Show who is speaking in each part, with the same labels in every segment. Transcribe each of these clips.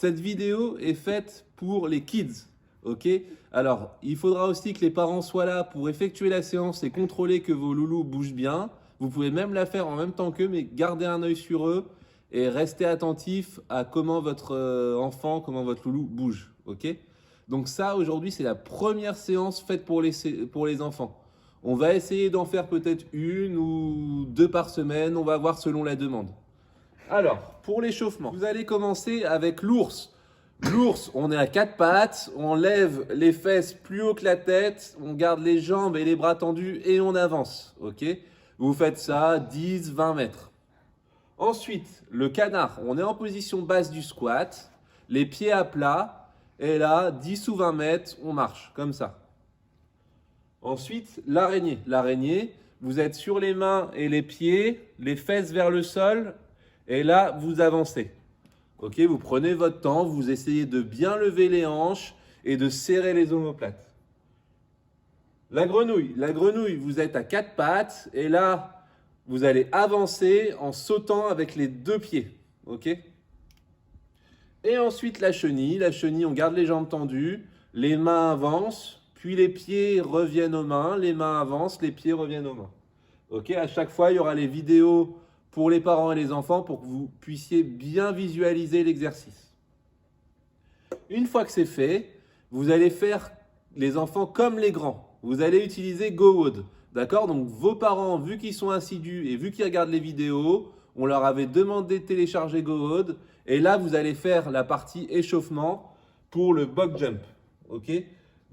Speaker 1: Cette vidéo est faite pour les kids, ok? Alors, il faudra aussi que les parents soient là pour effectuer la séance et contrôler que vos loulous bougent bien. Vous pouvez même la faire en même temps qu'eux, mais gardez un œil sur eux et restez attentif à comment votre enfant, comment votre loulou bouge, ok? Donc ça, aujourd'hui, c'est la première séance faite pour les enfants. On va essayer d'en faire peut-être 1 ou 2 par semaine, on va voir selon la demande. Alors, pour l'échauffement, vous allez commencer avec l'ours. L'ours, on est à 4 pattes, on lève les fesses plus haut que la tête, on garde les jambes et les bras tendus et on avance, ok? Vous faites ça 10-20 mètres. Ensuite, le canard, on est en position basse du squat, les pieds à plat, et là, 10 ou 20 mètres, on marche, comme ça. Ensuite, l'araignée. L'araignée, vous êtes sur les mains et les pieds, les fesses vers le sol, et là, vous avancez. Ok, vous prenez votre temps, vous essayez de bien lever les hanches et de serrer les omoplates. La grenouille, vous êtes à 4 pattes, et là, vous allez avancer en sautant avec les 2 pieds. Ok? Et ensuite, la chenille, on garde les jambes tendues, les mains avancent, puis les pieds reviennent aux mains, les mains avancent, les pieds reviennent aux mains. Ok, à chaque fois, il y aura les vidéos pour les parents et les enfants pour que vous puissiez bien visualiser l'exercice. Une fois que c'est fait, vous allez faire les enfants comme les grands. Vous allez utiliser GoWood. D'accord? Donc vos parents, vu qu'ils sont assidus et vu qu'ils regardent les vidéos, on leur avait demandé de télécharger GoWood. Et là, vous allez faire la partie échauffement pour le box jump. Ok?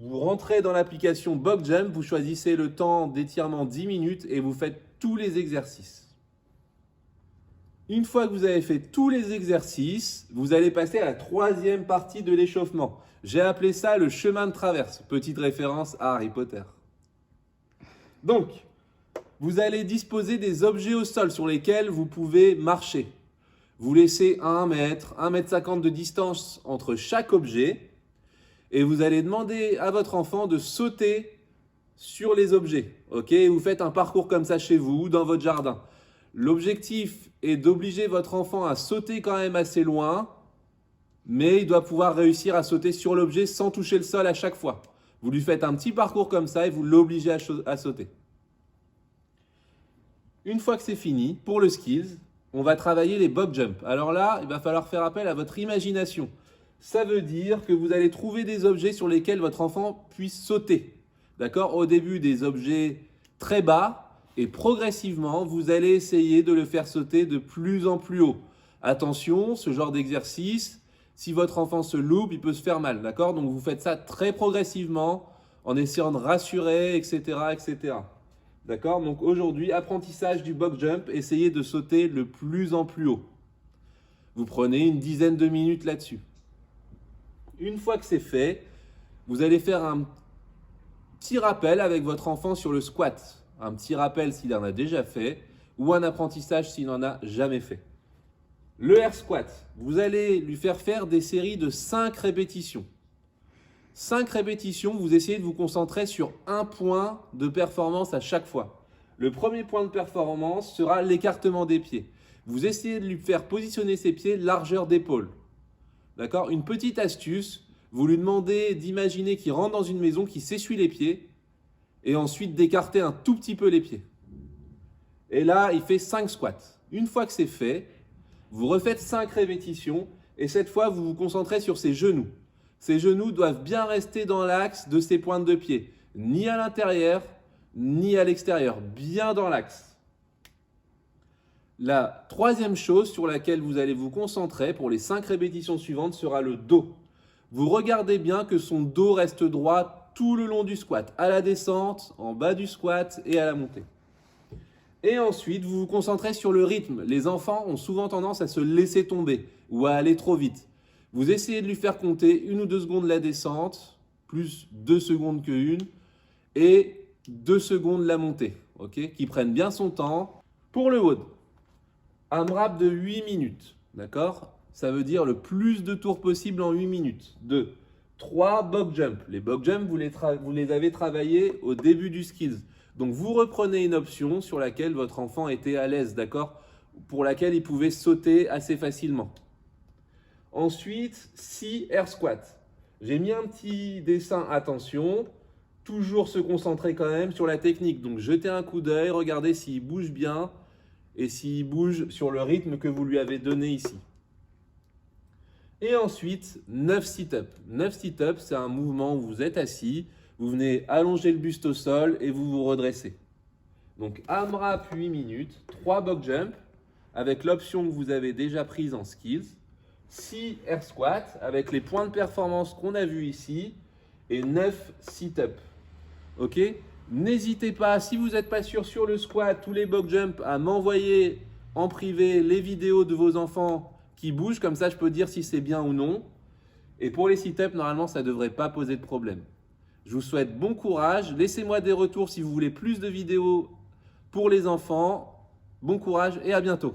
Speaker 1: Vous rentrez dans l'application box jump, vous choisissez le temps d'étirement 10 minutes et vous faites tous les exercices. Une fois que vous avez fait tous les exercices, vous allez passer à la 3e partie de l'échauffement. J'ai appelé ça le chemin de traverse, petite référence à Harry Potter. Donc, vous allez disposer des objets au sol sur lesquels vous pouvez marcher. Vous laissez 1 mètre, 1,50 m de distance entre chaque objet et vous allez demander à votre enfant de sauter sur les objets. Ok? Vous faites un parcours comme ça chez vous, dans votre jardin. L'objectif est d'obliger votre enfant à sauter quand même assez loin, mais il doit pouvoir réussir à sauter sur l'objet sans toucher le sol à chaque fois. Vous lui faites un petit parcours comme ça et vous l'obligez à sauter. Une fois que c'est fini, pour le skills, on va travailler les box jump. Alors là, il va falloir faire appel à votre imagination. Ça veut dire que vous allez trouver des objets sur lesquels votre enfant puisse sauter. D'accord? Au début, des objets très bas et progressivement, vous allez essayer de le faire sauter de plus en plus haut. Attention, ce genre d'exercice, si votre enfant se loupe, il peut se faire mal. D'accord? Donc vous faites ça très progressivement en essayant de rassurer, etc., etc. D'accord? Donc aujourd'hui, apprentissage du box jump, essayez de sauter le plus en plus haut. Vous prenez une dizaine de minutes là-dessus. Une fois que c'est fait, vous allez faire un petit rappel avec votre enfant sur le squat. Un petit rappel s'il en a déjà fait ou un apprentissage s'il n'en a jamais fait. Le air squat, vous allez lui faire des séries de 5 répétitions. 5 répétitions, vous essayez de vous concentrer sur un point de performance à chaque fois. Le premier point de performance sera l'écartement des pieds. Vous essayez de lui faire positionner ses pieds largeur d'épaule. D'accord? Une petite astuce, vous lui demandez d'imaginer qu'il rentre dans une maison, qu'il s'essuie les pieds et ensuite d'écarter un tout petit peu les pieds. Et là, il fait 5 squats. Une fois que c'est fait, vous refaites 5 répétitions et cette fois, vous vous concentrez sur ses genoux. Ses genoux doivent bien rester dans l'axe de ses pointes de pied, ni à l'intérieur, ni à l'extérieur, bien dans l'axe. La 3e chose sur laquelle vous allez vous concentrer pour les 5 répétitions suivantes sera le dos. Vous regardez bien que son dos reste droit tout le long du squat, à la descente, en bas du squat et à la montée. Et ensuite, vous vous concentrez sur le rythme. Les enfants ont souvent tendance à se laisser tomber ou à aller trop vite. Vous essayez de lui faire compter 1 ou 2 secondes la descente, plus 2 secondes que 1, et 2 secondes la montée. Okay? Qui prennent bien son temps. Pour le WOD, un wrap de 8 minutes. D'accord? Ça veut dire le plus de tours possible en 8 minutes. 2. 3 box jump. Les box jump, vous les avez travaillés au début du skills. Donc vous reprenez une option sur laquelle votre enfant était à l'aise, d'accord? Pour laquelle il pouvait sauter assez facilement. Ensuite, 6 air squats. J'ai mis un petit dessin, attention, toujours se concentrer quand même sur la technique. Donc jetez un coup d'œil, regardez s'il bouge bien et s'il bouge sur le rythme que vous lui avez donné ici. Et ensuite, 9 sit-ups. 9 sit-ups, c'est un mouvement où vous êtes assis, vous venez allonger le buste au sol et vous vous redressez. Donc AMRAP 8 minutes, 3 box jump avec l'option que vous avez déjà prise en skills, 6 air squats avec les points de performance qu'on a vus ici et 9 sit-ups. Ok? N'hésitez pas, si vous n'êtes pas sûr sur le squat ou les box jump, à m'envoyer en privé les vidéos de vos enfants qui bougent, comme ça je peux dire si c'est bien ou non. Et pour les sit-ups, normalement ça ne devrait pas poser de problème. Je vous souhaite bon courage, laissez-moi des retours si vous voulez plus de vidéos pour les enfants. Bon courage et à bientôt.